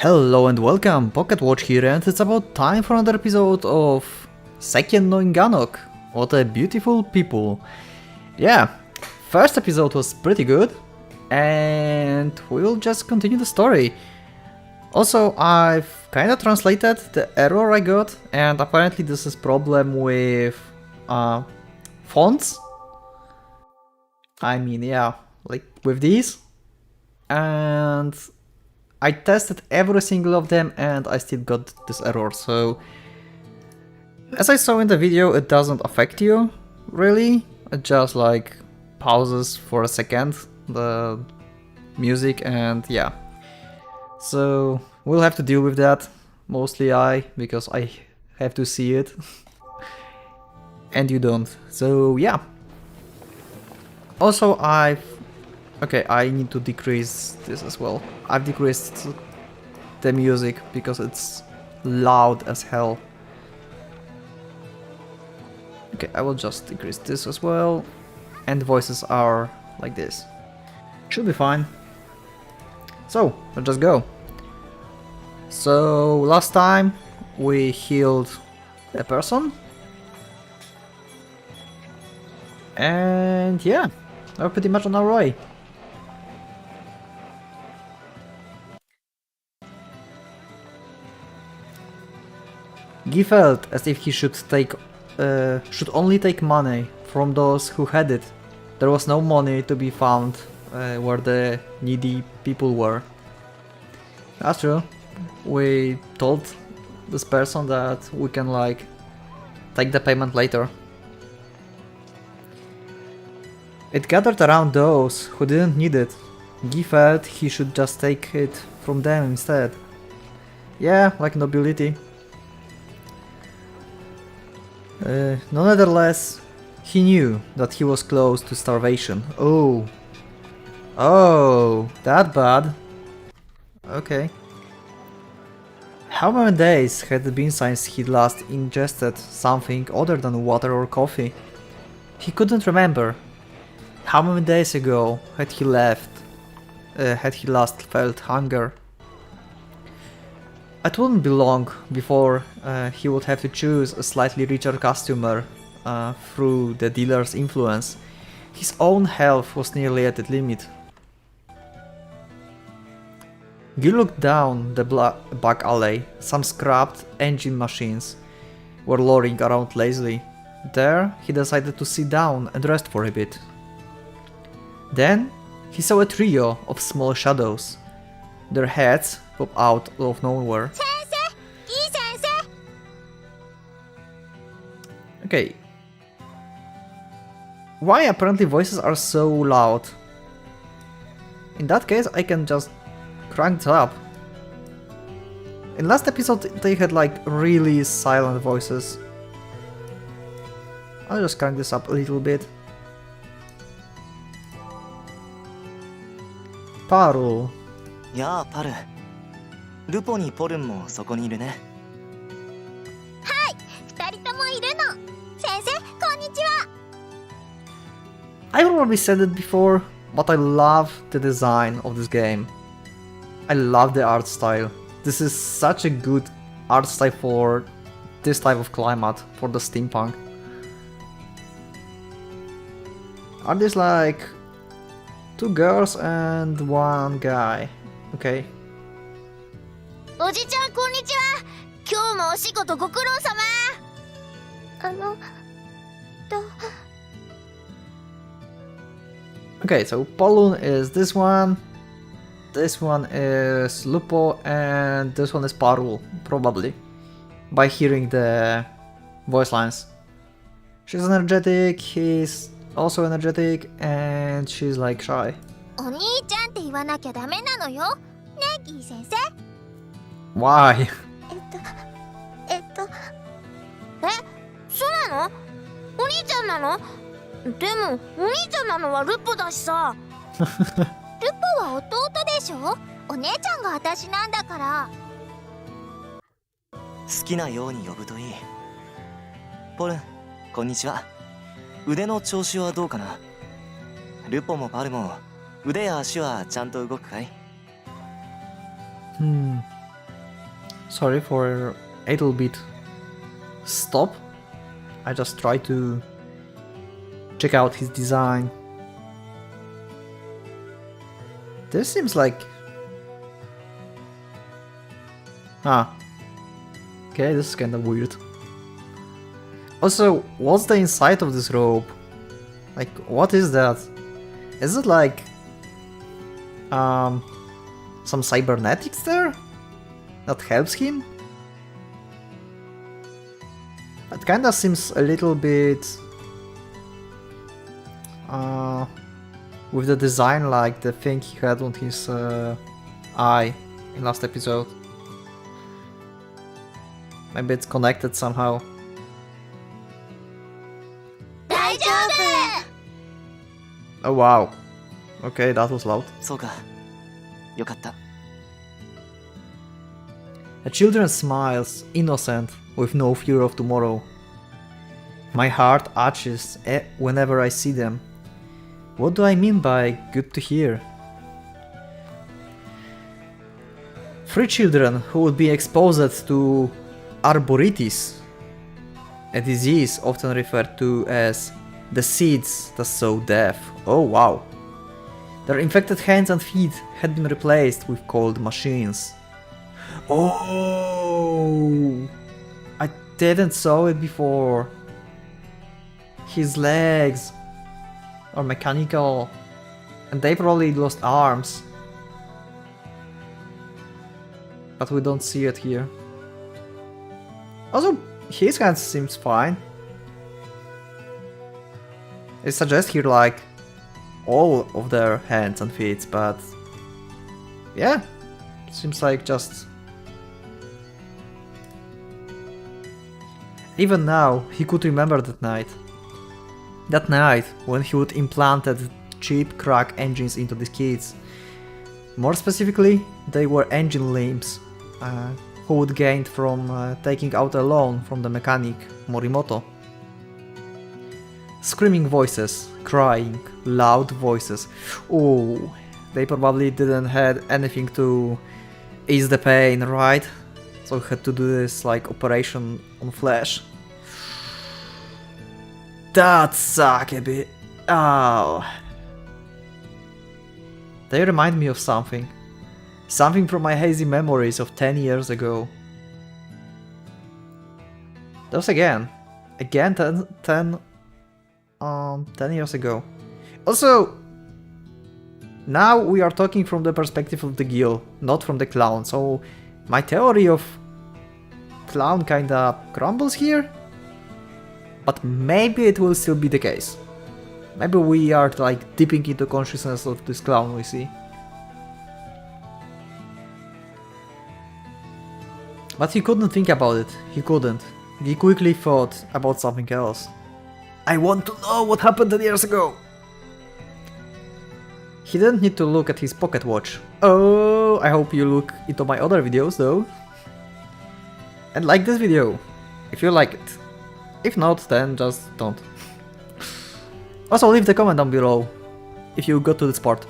Hello and welcome, Pocket Watch here, and it's about time for another episode of Sekien no Inganock. What a beautiful people. Yeah, first episode was pretty good, and we'll just continue the story. Also, I've kinda translated the error I got, and apparently this is problem with fonts. I mean, yeah, like with these. And I tested every single of them and I still got this error, so as I saw in the video, it doesn't affect you, really. It just like pauses for a second the music and yeah. So we'll have to deal with that, mostly because I have to see it and you don't, so yeah. Also okay, I need to decrease this as well. I've decreased the music because it's loud as hell. Okay, I will just decrease this as well. And voices are like this. Should be fine. So, let's just go. So, last time we healed a person. And yeah, we're pretty much on our way. Ghee felt as if he should only take money from those who had it. There was no money to be found where the needy people were. That's true. We told this person that we can like take the payment later. It gathered around those who didn't need it. Ghee felt he should just take it from them instead. Yeah, like nobility. Nonetheless, he knew that he was close to starvation. Oh, that bad. Okay. How many days had it been since he last ingested something other than water or coffee? He couldn't remember. How many days ago had he last felt hunger? It wouldn't be long before he would have to choose a slightly richer customer through the dealer's influence. His own health was nearly at its limit. Ghee looked down the back alley. Some scrapped engine machines were lorrying around lazily. There, he decided to sit down and rest for a bit. Then, he saw a trio of small shadows. Their heads pop out of nowhere. Okay. Why apparently voices are so loud? In that case, I can just crank it up. In last episode, they had like really silent voices. I'll just crank this up a little bit. Paru. やあパル、ルポにポルンもそこにいるね。はい、二人ともいるの。先生、こんにちは。I probably said it before, but I love the design of this game. I love the art style. This is such a good art style for this type of climate, for the steampunk. Are these like two girls and one guy? Okay. おじちゃん、こんにちは。今日もお仕事ご苦労様。Okay, so Polun is this one is Lupo, and this one is Parul, probably, by hearing the voice lines. She's energetic, he's also energetic, and she's like shy. お兄ちゃんって言わなきゃダメなのよ。ね、ギー先生。Why? そうなの？お兄ちゃんなの？でも、お兄ちゃんなのはルポだしさ。ルポは弟でしょ？お姉ちゃんが私なんだから。好きなように呼ぶといい。ポルン、こんにちは。腕の調子はどうかな？ルポもパルも腕や足はちゃんと動くかい？ Sorry for a little bit stop. I just try to check out his design. This seems like... Okay, this is kind of weird. Also, what's the inside of this robe? Like, what is that? Is it like... some cybernetics there? That helps him? It kinda seems a little bit... with the design like the thing he had on his eye in last episode. Maybe it's connected somehow. Oh wow. Okay, that was loud. そうか。よかった。 A children smiles, innocent, with no fear of tomorrow. My heart arches whenever I see them. What do I mean by good to hear? 3 children who would be exposed to arboritis, a disease often referred to as the seeds that sow death. Oh wow. Their infected hands and feet had been replaced with cold machines. Oh, I didn't saw it before. His legs are mechanical, and they probably lost arms. But we don't see it here. Also, his hand seems fine. It suggests here like all of their hands and feet, but yeah, seems like just... Even now, he could remember that night. That night, when he would implanted cheap crack engines into the kids. More specifically, they were engine limbs, who would gain from taking out a loan from the mechanic, Morimoto. Screaming voices, crying, loud voices. Oh, they probably didn't had anything to ease the pain, right? So had to do this like operation on flesh. That sucked a bit. Oh. They remind me of something. Something from my hazy memories of 10 years ago. Those again. Again 10 years ago. Also, now we are talking from the perspective of the Gil, not from the clown, so my theory of clown kinda crumbles here, but maybe it will still be the case. Maybe we are like dipping into consciousness of this clown we see. But he couldn't think about it, he couldn't. He quickly thought about something else. I want to know what happened 10 years ago! He didn't need to look at his pocket watch. Oh, I hope you look into my other videos though. And like this video, if you like it. If not, then just don't. Also leave the comment down below, if you got to this part.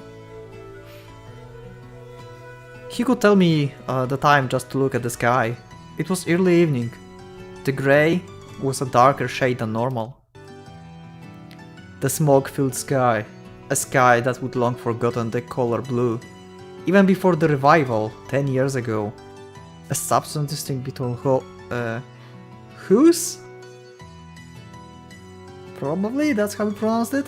He could tell me the time just to look at the sky. It was early evening. The grey was a darker shade than normal. The smoke-filled sky, a sky that would long forgotten the color blue. Even before the revival, 10 years ago. A substance distinct between whose? Probably, that's how we pronounced it.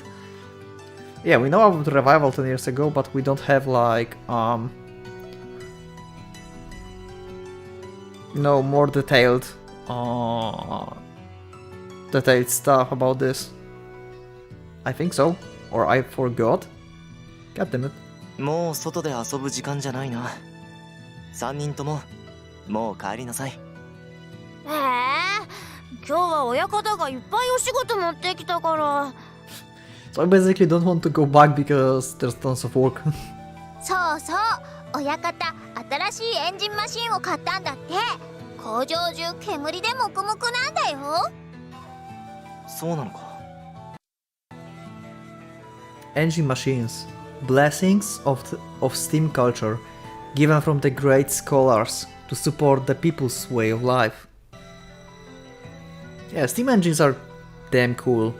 Yeah, we know about the revival 10 years ago, but we don't have like, no more detailed stuff about this. I think so, or I forgot. God damn it. もう外で遊ぶ時間じゃないな。3人とももう帰りなさい。今日は親方がいっぱいお仕事持ってきたから。 So I basically don't want to go back because there's tons of work. そうそう、親方新しいエンジンマシンを買ったんだって。工場中煙でモクモクなんだよ。そうなのか。Engine machines, blessings of steam culture, given from the great scholars to support the people's way of life. Yeah, steam engines are damn cool.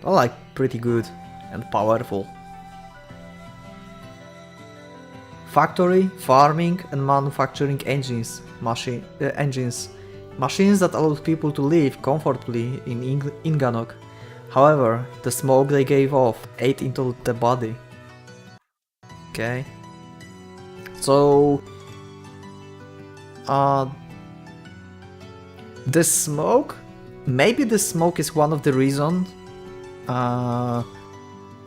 They're like pretty good and powerful. Factory, farming and manufacturing engines, machines that allowed people to live comfortably in Inganock. However, the smoke they gave off ate into the body. Okay. So... this smoke? Maybe the smoke is one of the reasons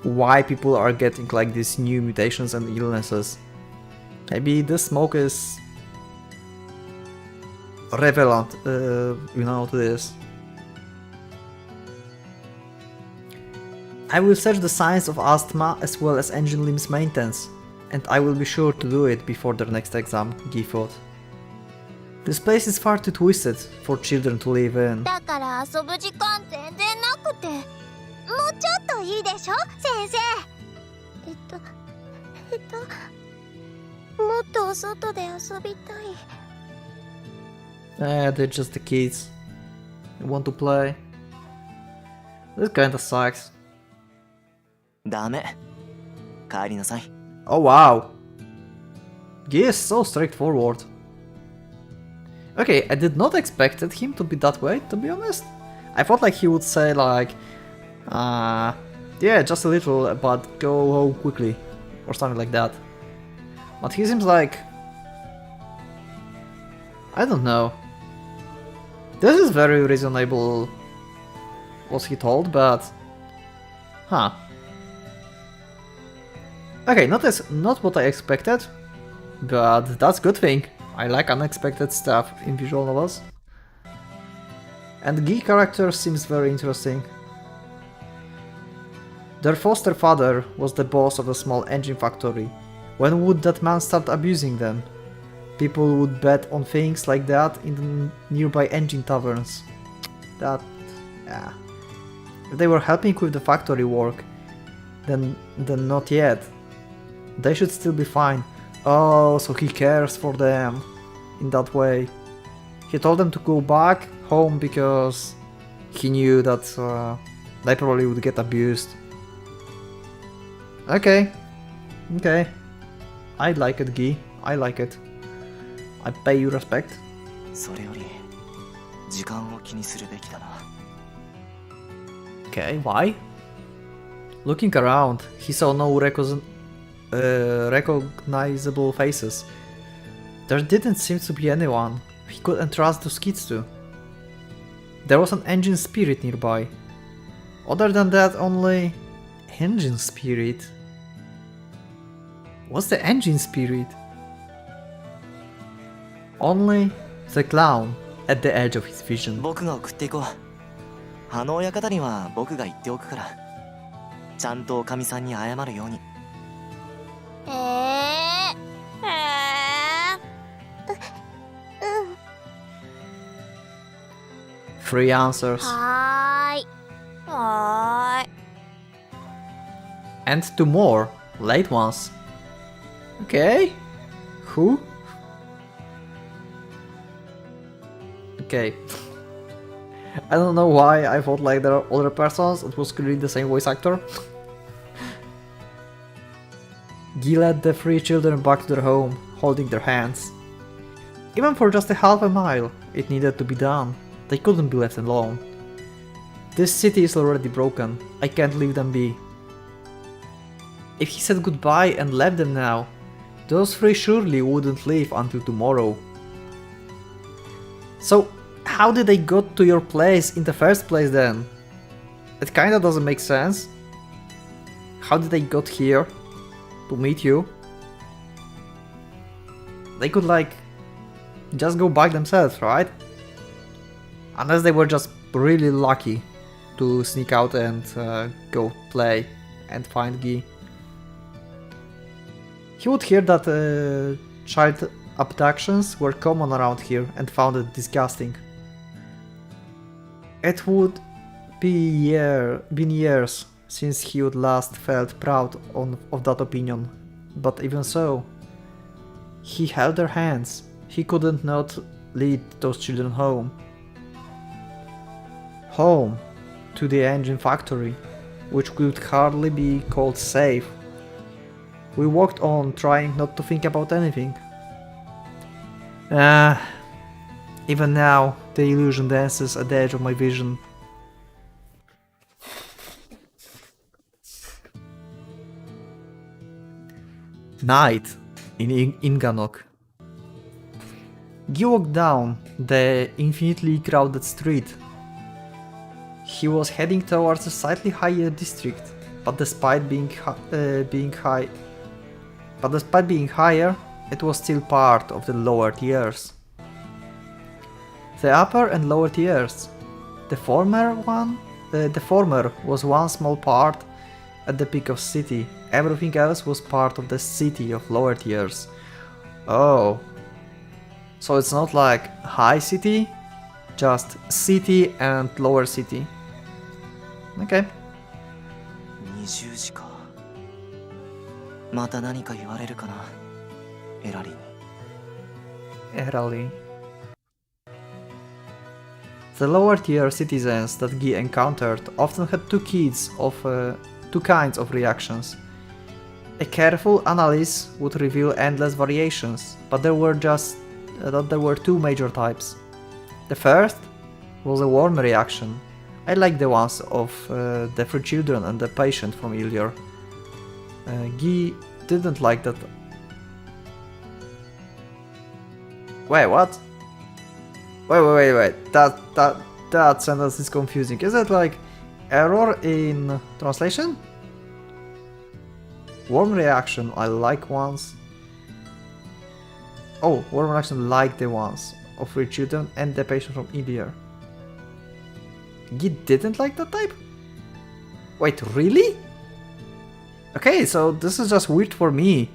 why people are getting like these new mutations and illnesses. Maybe the smoke is relevant, you know, to this. I will search the signs of asthma as well as engine limbs maintenance, and I will be sure to do it before their next exam, Ghee thought. This place is far too twisted for children to live in. だから遊ぶ時間全然なくて。もうちょっといいでしょ、先生。もっとお外で遊びたい。They're just the kids. They want to play. This kinda sucks. ダメ。帰りなさい。Oh wow. Ghee is so straightforward. Okay, I did not expect him to be that way, to be honest. I thought like he would say like, yeah, just a little, but go home quickly, or something like that. But he seems like, I don't know. This is very reasonable, was he told, but, huh. Okay, not what I expected, but that's good thing. I like unexpected stuff in visual novels. And Ghee character seems very interesting. Their foster father was the boss of a small engine factory. When would that man start abusing them? People would bet on things like that in the nearby engine taverns. That... yeah. If they were helping with the factory work, then not yet. They should still be fine. Oh, so he cares for them in that way. He told them to go back home because he knew that they probably would get abused. Okay. Okay. I like it, Ghee. I like it. I pay you respect. それより時間を気にするべきだな。 Okay, why? Looking around, he saw no recognizable faces. There didn't seem to be anyone he could entrust those kids to. There was an engine spirit nearby. Other than that, only... engine spirit? What's the engine spirit? Only the clown at the edge of his vision. 僕が送っていこう。あの親方には僕が言っておくから。ちゃんとおかみさんに謝るように。Three answers. はーい。はーい。 And two more, late ones. Okay. Who? Okay. I don't know why I thought like there are other persons, it was clearly the same voice actor. Ghee led the three children back to their home, holding their hands. Even for just a half a mile, it needed to be done. They couldn't be left alone. This city is already broken, I can't leave them be. If he said goodbye and left them now, those three surely wouldn't leave until tomorrow. So, how did they got to your place in the first place then? It kinda doesn't make sense. How did they got here? To meet you? They could like just go back themselves, right? Unless they were just really lucky to sneak out and go play and find Ghee. He would hear that child abductions were common around here and found it disgusting. It would be been years since he would last felt proud of that opinion, but even so, he held their hands, he couldn't not lead those children home. Home to the engine factory, which could hardly be called safe. We walked on, trying not to think about anything. Even now, the illusion dances at the edge of my vision. Night in Inganock. Ghee walked down the infinitely crowded street. He was heading towards a slightly higher district, but despite being higher, it was still part of the lower tiers. The upper and lower tiers. The former was one small part at the peak of city. Everything else was part of the city of lower tiers. Oh. So it's not like high city, just city and lower city. Okay. 20時か。また何か言われるかな、エラリーに。 Erali. The lower tier citizens that Ghee encountered often had two kinds of reactions. A careful analysis would reveal endless variations, but there were two major types. The first was a warm reaction. I like the ones of the three children and the patient from earlier. Ghee didn't like that. Wait, what? Wait. That sentence is confusing. Is it like error in translation? Warm reaction, I like ones. Oh, warm reaction like the ones of three children and the patient from earlier. Ghee didn't like that type? Wait, really? Okay, so this is just weird for me.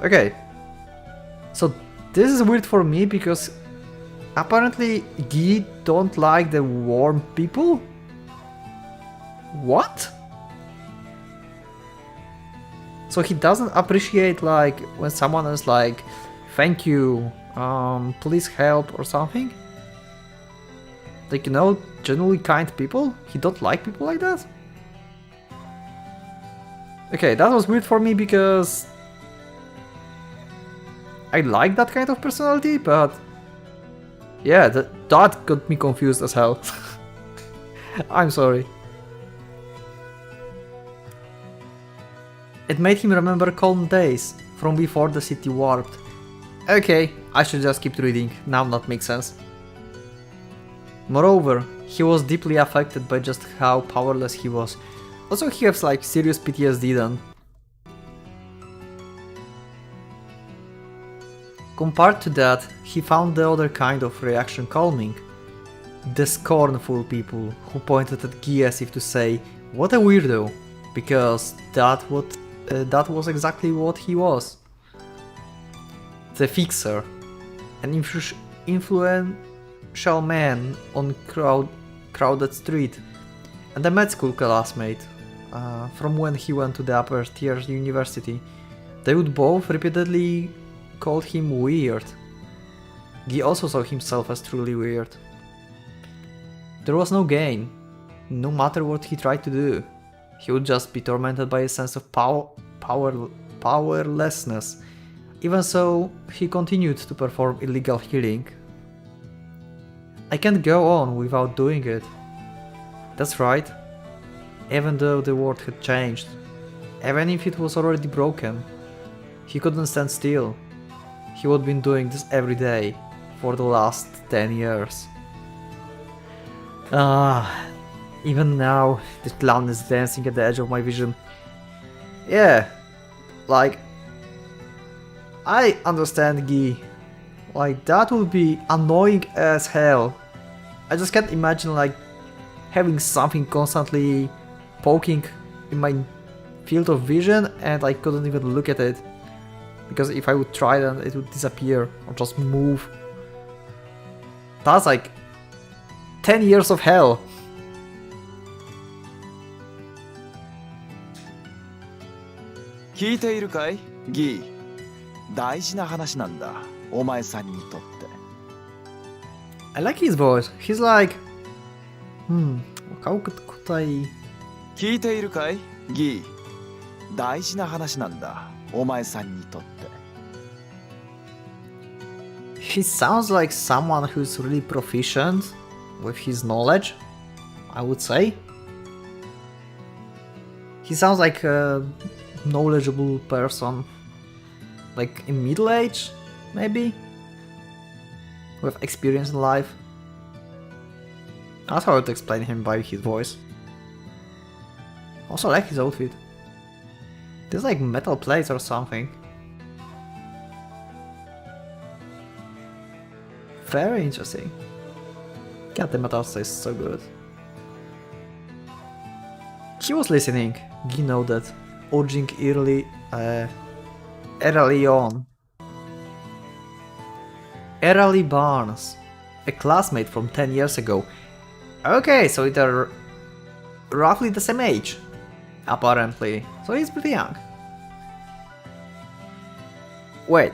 Okay. So this is weird for me because apparently Ghee don't like the warm people? What? So he doesn't appreciate like when someone is like, thank you, please help or something? Like, you know, generally kind people? He don't like people like that? Okay, that was weird for me because I like that kind of personality, but yeah, that got me confused as hell. I'm sorry. It made him remember calm days from before the city warped. Okay, I should just keep reading, now that makes sense. Moreover, he was deeply affected by just how powerless he was. Also, he has like serious PTSD then. Compared to that, he found the other kind of reaction calming. The scornful people who pointed at Ghee as if to say, what a weirdo, because that was exactly what he was. The fixer, an influential man on crowded street, and a med school classmate from when he went to the upper tier university. They would both repeatedly call him weird. Ghee also saw himself as truly weird. There was no gain, no matter what he tried to do. He would just be tormented by a sense of powerlessness. Even so, he continued to perform illegal healing. I can't go on without doing it. That's right. Even though the world had changed, even if it was already broken, he couldn't stand still. He would been doing this every day for the last 10 years. Even now, this clown is dancing at the edge of my vision. Yeah, like, I understand Ghee. Like, that would be annoying as hell. I just can't imagine like having something constantly poking in my field of vision and I couldn't even look at it. Because if I would try then it would disappear or just move. That's like 10 years of hell. Heite iru kai, Ghee? 大事な話なんだ、お前さんにとって。 I like his voice. He's like... how could I... 聞いているかい、ギー。大事な話なんだ、お前さんにとって。 He sounds like someone who's really proficient with his knowledge, I would say. He sounds like a knowledgeable person, like in middle age, maybe, with experience in life. That's how I would explain him by his voice. Also, I like his outfit. There's like metal plates or something. Very interesting. God, the metal is so good. He was listening, Ghee noted, urging early Barnes, a classmate from 10 years ago. Okay, so they're roughly the same age, apparently, so he's pretty young. Wait,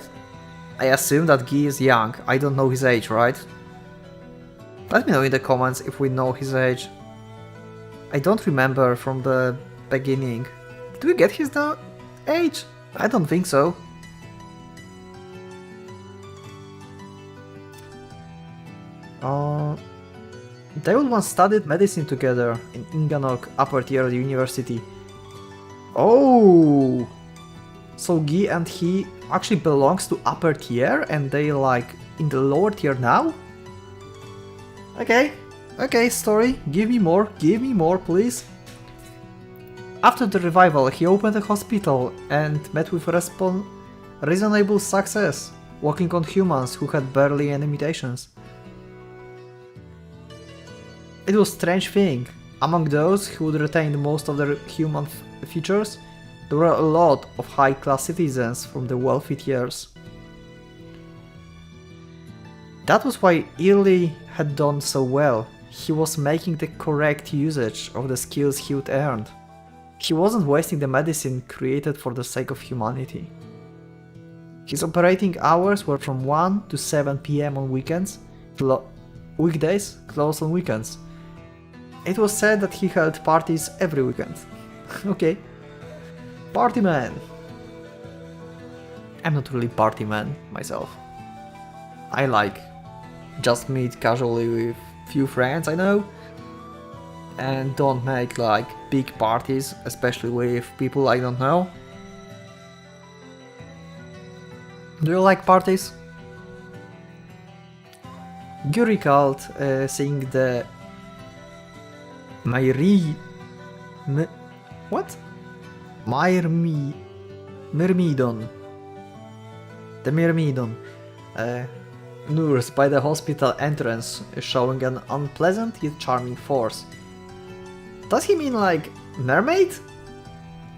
I assume that Ghee is young, I don't know his age, right? Let me know in the comments if we know his age. I don't remember from the beginning. Did we get his age? I don't think so. They would once studied medicine together in Inganock Upper Tier University. Oh! So Ghee and he actually belongs to upper tier and they like in the lower tier now? Okay, story, give me more, please. After the revival, he opened a hospital and met with reasonable success, working on humans who had barely any mutations. It was a strange thing. Among those who would retain most of their human features, there were a lot of high-class citizens from the wealthy tiers. That was why Early had done so well. He was making the correct usage of the skills he would earned. He wasn't wasting the medicine created for the sake of humanity. His operating hours were from 1 to 7 PM on weekends, weekdays closed on weekends. It was said that he held parties every weekend. Okay. Party man! I'm not really party man myself. I like just meet casually with few friends I know and don't make like big parties, especially with people I don't know. Do you like parties? You recalled seeing the Myrmidon. The Myrmidon. Nurse by the hospital entrance, showing an unpleasant yet charming force. Does he mean like mermaid?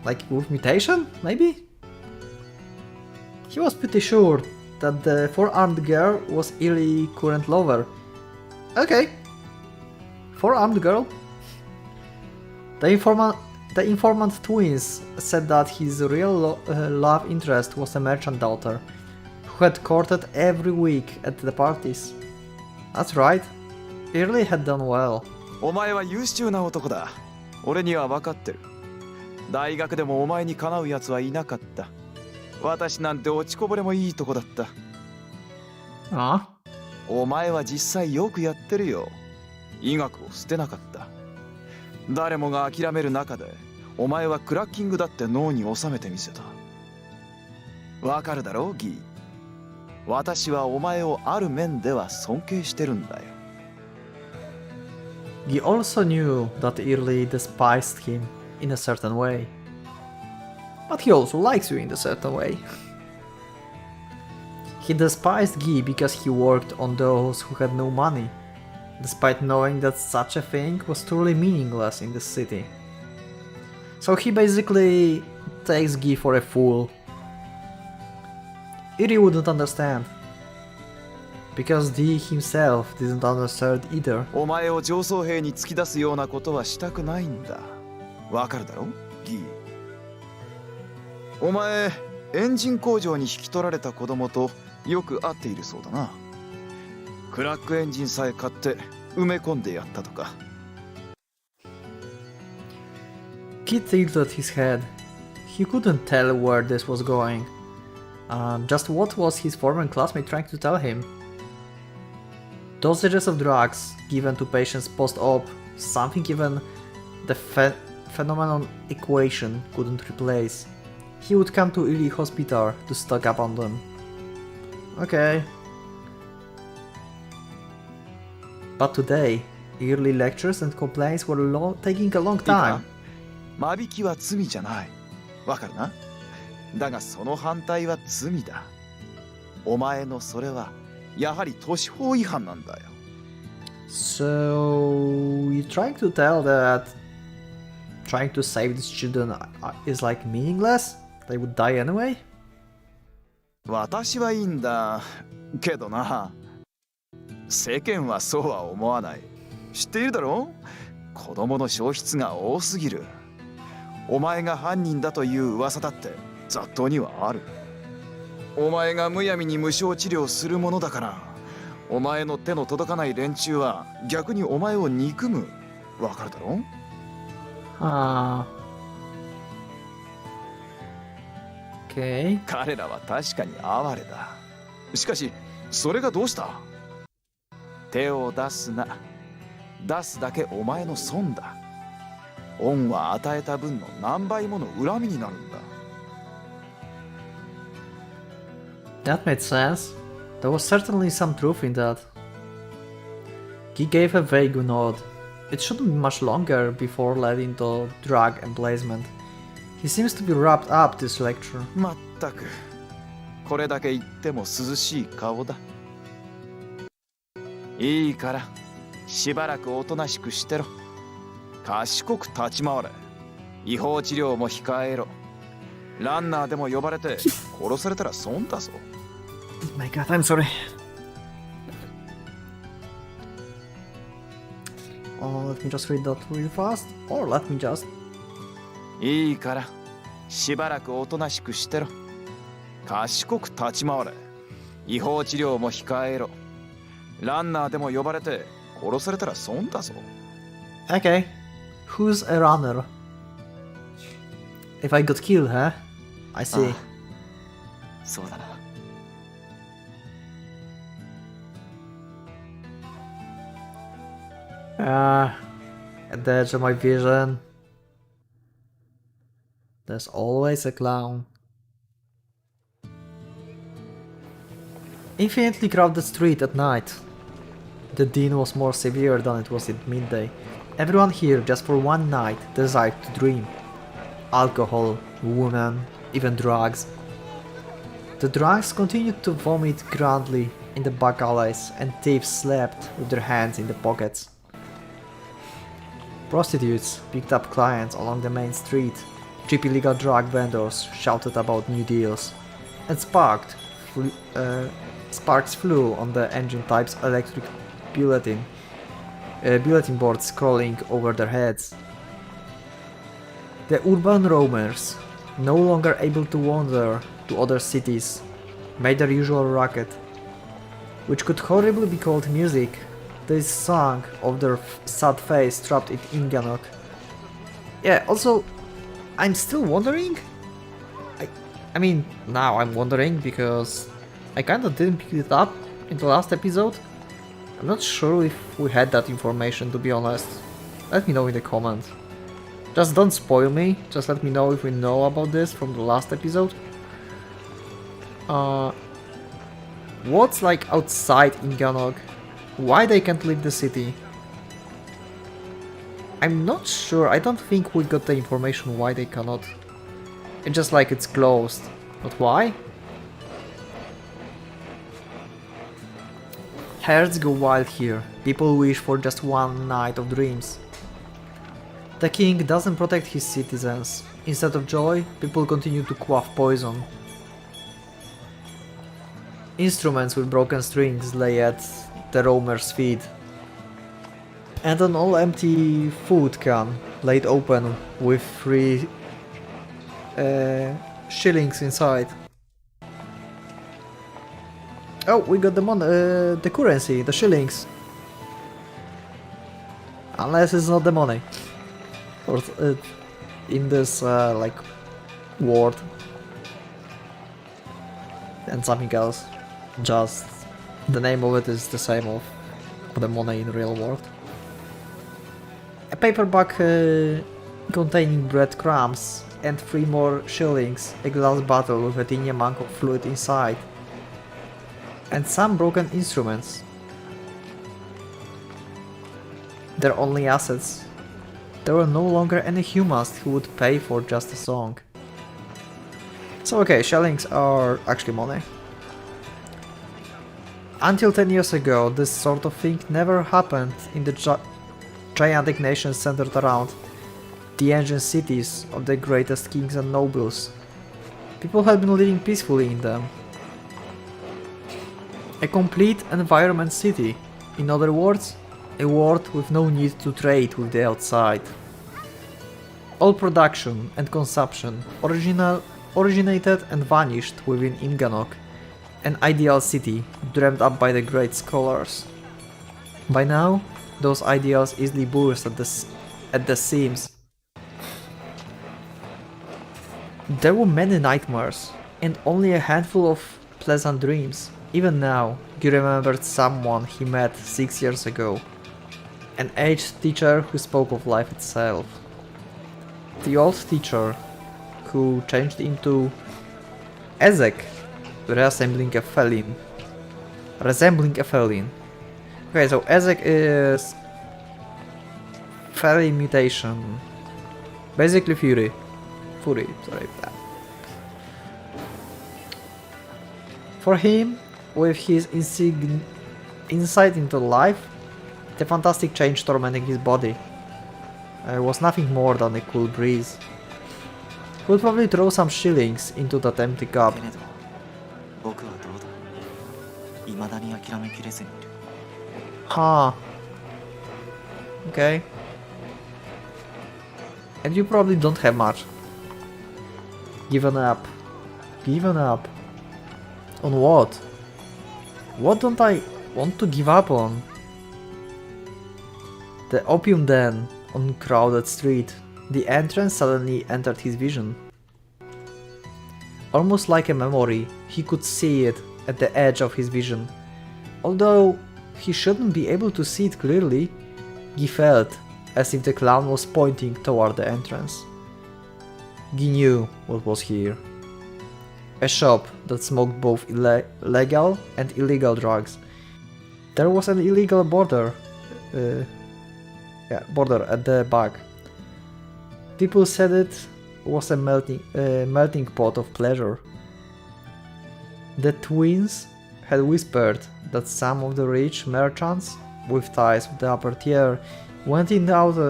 Like with mutation, maybe? He was pretty sure that the four-armed girl was Illy's current lover. Okay. Four-armed girl? The informant twins said that his real love interest was a merchant daughter, who had courted every week at the parties. That's right. Early had done well. お前は優秀な男だ。俺には分かってる。大学でもお前にかなう奴はいなかった。私なんて落ちこぼれもいいとこだった。あ？お前は実際よくやってるよ。医学を捨てなかった。誰もが諦める中で、お前はクラッキングだって脳に収めてみせた。わかるだろう、ギー。私はお前をある面では尊敬してるんだよ。He also knew that Early despised him in a certain way. But he also likes you in a certain way. He despised Ghee because he worked on those who had no money, despite knowing that such a thing was truly meaningless in the city. So he basically takes Ghee for a fool. Iri wouldn't understand, because Ghee himself didn't understand either. お前を上層兵に突き出すようなことはしたくないんだ。わかるだろ、ギー。お前、エンジン工場に引き取られた子供とよく会っているそうだな。クラックエンジンさえ買って埋め込んでやったとか。Ghee tilted his head. He couldn't tell where this was going. Just what was his former classmate trying to tell him? Dosages of drugs given to patients post-op, something even the phenomenon equation couldn't replace. He would come to Ely Hospital to stock up on them. Okay. But today, yearly lectures and complaints were taking a long time. 間引きは罪じゃない。わかるな？だがその反対は罪だ。お前のそれはやはり都市法違反なんだよ。So you're trying to tell that trying to save these children is like meaningless? They would die anyway? 私はいいんだけどな。世間はそうは思わない。知っているだろ？子供の消失が多すぎる。お前が犯人だという噂だって雑踏にはある。お前がむやみに無償治療するものだから、お前の手の届かない連中は逆にお前を憎む。わかるだろ？Okay. 彼らは確かに哀れだ。しかしそれがどうした？手を出すな。出すだけお前の損だ。恩は与えた分の何倍もの恨みになるんだ。That made sense. There was certainly some truth in that. He gave a vague nod. It shouldn't be much longer before letting the drug emblazonment. He seems to be wrapped up this lecture. まったく、これだけ言っても涼しい顔だ。いいから、しばらくおとなしくしてろ。賢く立ち回れ。違法治療も控えろ。ランナーでも呼ばれて殺されたら損だぞ。Oh my god, I'm sorry. Let me just read that real fast. Or let me just... いいから、しばらくおとなしくしてろ。賢く立ち回れ。違法治療も控えろ。ランナーでも呼ばれて殺されたら損だぞ。Okay. Who's a runner? If I got killed, huh? I see. そうだな。At the edge of my vision, there's always a clown. Infinitely crowded street at night. The din was more severe than it was at midday. Everyone here, just for one night, desired to dream. Alcohol, women, even drugs. The drunks continued to vomit grandly in the back alleys, and thieves slept with their hands in the pockets. Prostitutes picked up clients along the main street. Cheap illegal drug vendors shouted about new deals, and sparks flew on the engine type's electric bulletin boards scrolling over their heads. The urban roamers, no longer able to wander to other cities, made their usual racket, which could horribly be called music. They sang of their sad face trapped in Inganock. Yeah, also, I'm still wondering? I mean, now I'm wondering because I kinda didn't pick it up in the last episode. I'm not sure if we had that information, to be honest. Let me know in the comments. Just don't spoil me, just let me know if we know about this from the last episode. What's like outside Inganock? Why they can't leave the city? I'm not sure, I don't think we got the information why they cannot. It's just like it's closed. But why? Hearts go wild here. People wish for just one night of dreams. The king doesn't protect his citizens. Instead of joy, people continue to quaff poison. Instruments with broken strings lay at the roamer's feet. And an all-empty food can laid open with 3 shillings inside. Oh, we got the money, the currency, the shillings. Unless it's not the money. Or in this, like, world. And something else. Just the name of it is the same of the money in the real world. A paperback containing breadcrumbs and 3 more shillings, a glass bottle with a tiny amount of fluid inside, and some broken instruments. Their only assets. There were no longer any humans who would pay for just a song. So okay, shillings are actually money. Until 10 years ago, this sort of thing never happened in the gigantic nations centered around the ancient cities of the greatest kings and nobles. People had been living peacefully in them. A complete environment city. In other words, a world with no need to trade with the outside. All production and consumption originated and vanished within Inganock, an ideal city dreamt up by the great scholars. By now, those ideals easily burst at the seams. There were many nightmares, and only a handful of pleasant dreams. Even now, Ghee remembered someone he met 6 years ago. An aged teacher who spoke of life itself. The old teacher who changed into Ezek, resembling a felon. Okay, so Ezek is Fairy mutation. Basically Fury, sorry. For him, with his insight into life, the fantastic change tormenting his body was nothing more than a cool breeze. He would probably throw some shillings into that empty cup. けれど僕はどうだ未だに諦めきれずにいる Huh. Okay. And you probably don't have much. Given up. Given up. On what? What don't I want to give up on? The Opium Den on crowded street. The entrance suddenly entered his vision. Almost like a memory, he could see it at the edge of his vision. Although he shouldn't be able to see it clearly, Ghee felt as if the clown was pointing toward the entrance. Ghee knew what was here. A shop that smoked both legal and illegal drugs. There was an illegal border at the back. People said it was a melting pot of pleasure. The twins had whispered that some of the rich merchants with ties with the upper tier went in and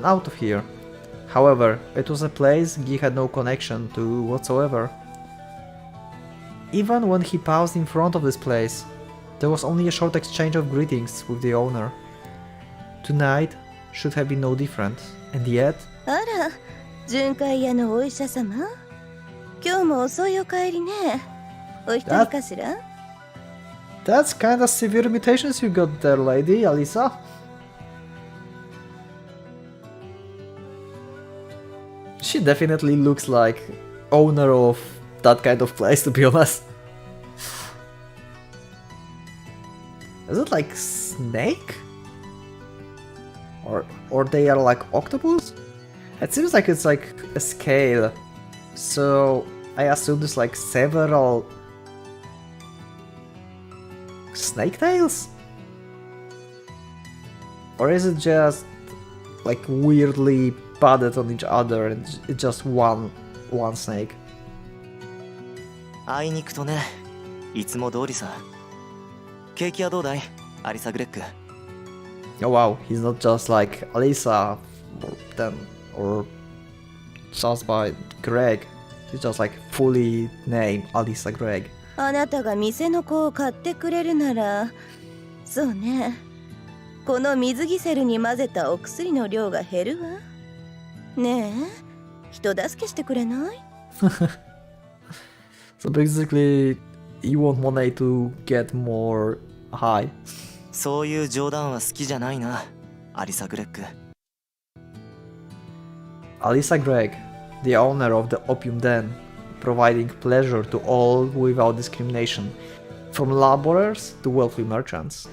out of here. However, it was a place Ghee had no connection to whatsoever. Even when he paused in front of this place, there was only a short exchange of greetings with the owner. Tonight should have been no different, and yet... あら、巡回屋のお医者様？今日も遅いお帰りね。お一人かしら？ That's kinda severe mutations you got there, lady, Alisa. She definitely looks like owner of that kind of place, to be honest. Is it like snake? Or they are like octopus? It seems like it's like a scale. So I assume there's like several snake tails? Or is it just like weirdly padded on each other and it's just one snake? あいにくとねいつも通りさケーキはどうだいアリサ・グレッグ Oh wow, he's not just like Alisa or just by Greg. He's just like fully named Alisa Greg. あなたが店の子を買ってくれるなら、そうね。この水ギセルに混ぜたお薬の量が減るわ。ねえ、人助けしてくれない？ So basically, you want Monet to get more high. そういう冗談は好きじゃないな、アリサ・グレッグ。Alyssa Gregg, the owner of the Opium Den, providing pleasure to all without discrimination, from laborers to wealthy merchants.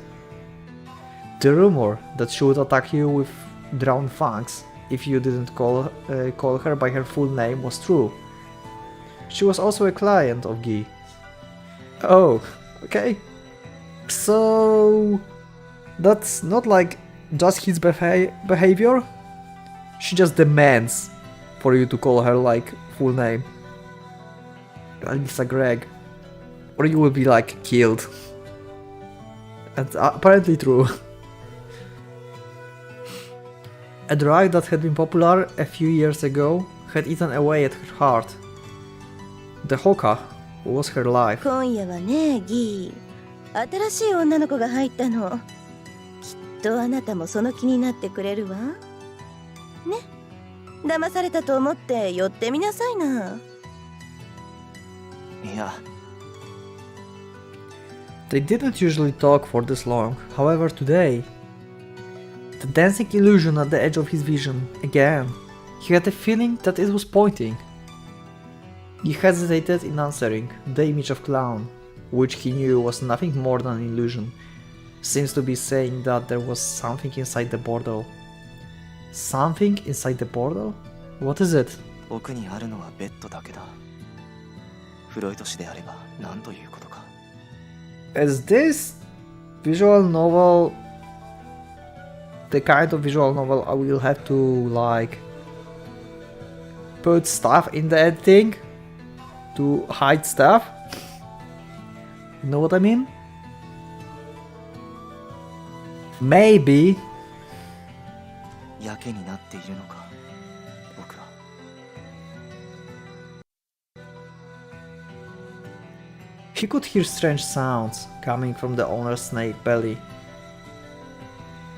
The rumor that she would attack you with drowned fangs if you didn't call her by her full name was true. She was also a client of Ghee. Oh, okay. So that's not like just his behavior. She just demands for you to call her like full name. Alyssa Gregg. Or you will be like killed. That's apparently true. A drug that had been popular a few years ago had eaten away at her heart. The hookah was her life. 今夜はね、ギー。新しい女の子が入ったの。きっとあなたもその気になってくれるわ。ね。騙されたと思って寄ってみなさいな。いや、 They didn't usually talk for this long, however today, the dancing illusion at the edge of his vision, again, he had a feeling that it was pointing. He hesitated in answering. The image of clown, which he knew was nothing more than an illusion, seems to be saying that there was something inside the bordel. Something inside the bordel? What is it? 奥にあるのはベッドだけだ。フロイト氏であれば何ということか。Is this visual novel the kind of visual novel I will have to like put stuff in the editing to hide stuff? You know what I mean? Maybe. やけになっているのか、僕は。He could hear strange sounds coming from the owner's snake belly.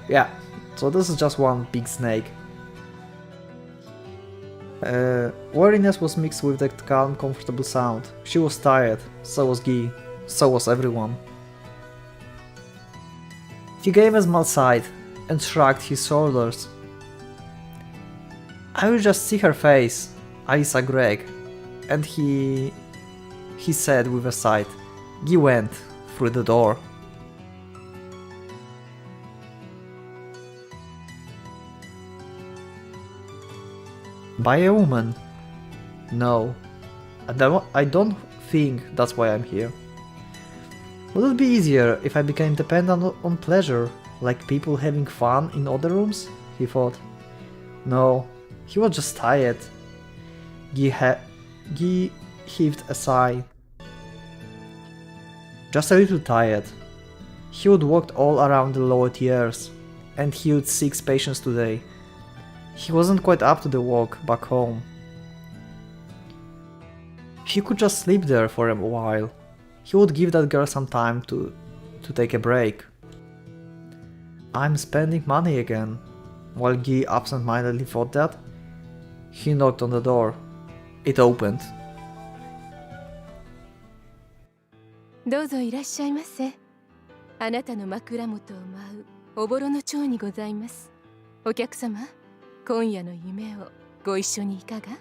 Yeah, so this is just one big snake. Weariness was mixed with that calm, comfortable sound. She was tired, so was Ghee, so was everyone. He gave a small sigh and shrugged his shoulders. I will just see her face, Alyssa Gregg, and he said with a sigh. Ghee went through the door. By a woman? No. I don't think that's why I'm here. Would it be easier if I became dependent on pleasure, like people having fun in other rooms? He thought. No, he was just tired. Ghee heaved a sigh. Just a little tired. He would walk all around the lower tiers, and he would 6 patients today. He wasn't quite up to the walk back home. He could just sleep there for a while. He would give that girl some time to take a break. I'm spending money again. While Ghee absent-mindedly thought that, he knocked on the door. It opened. どうぞいらっしゃいませ。あなたの枕元を舞うおぼろの蝶にございます。お客様、今夜の夢をご一緒にいかが？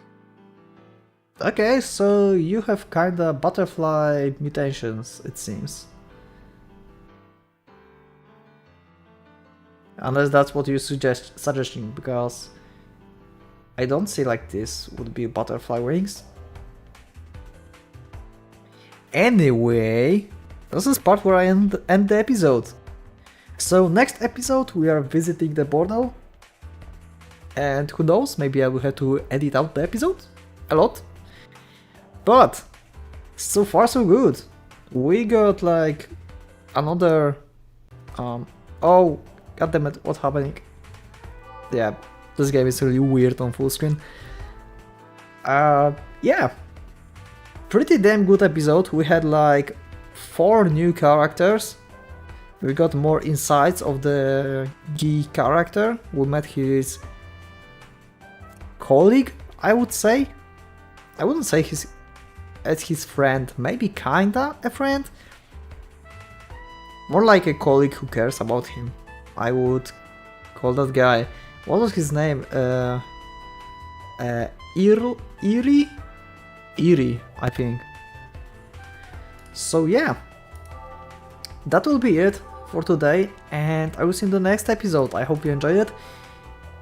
Okay, so you have kinda butterfly mutations, it seems. Unless that's what you're suggesting, because I don't see like this would be butterfly wings. Anyway, this is part where I end the episode. So next episode we are visiting the bordel. And who knows, maybe I will have to edit out the episode a lot. But so far so good. We got like another oh goddammit, what's happening? Yeah, this game is really weird on full screen. Yeah. Pretty damn good episode. We had like 4 new characters. We got more insights of the Ghee character. We met his colleague, I would say. I wouldn't say he's as his friend, maybe kinda a friend. More like a colleague who cares about him. I would call that guy. What was his name? Eerie, I think. So yeah, that will be it for today, and I will see you in the next episode. I hope you enjoyed it,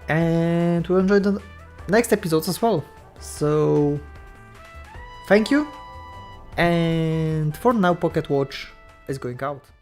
and we'll enjoy the next episodes as well. So thank you, and for now, Pocket Watch is going out.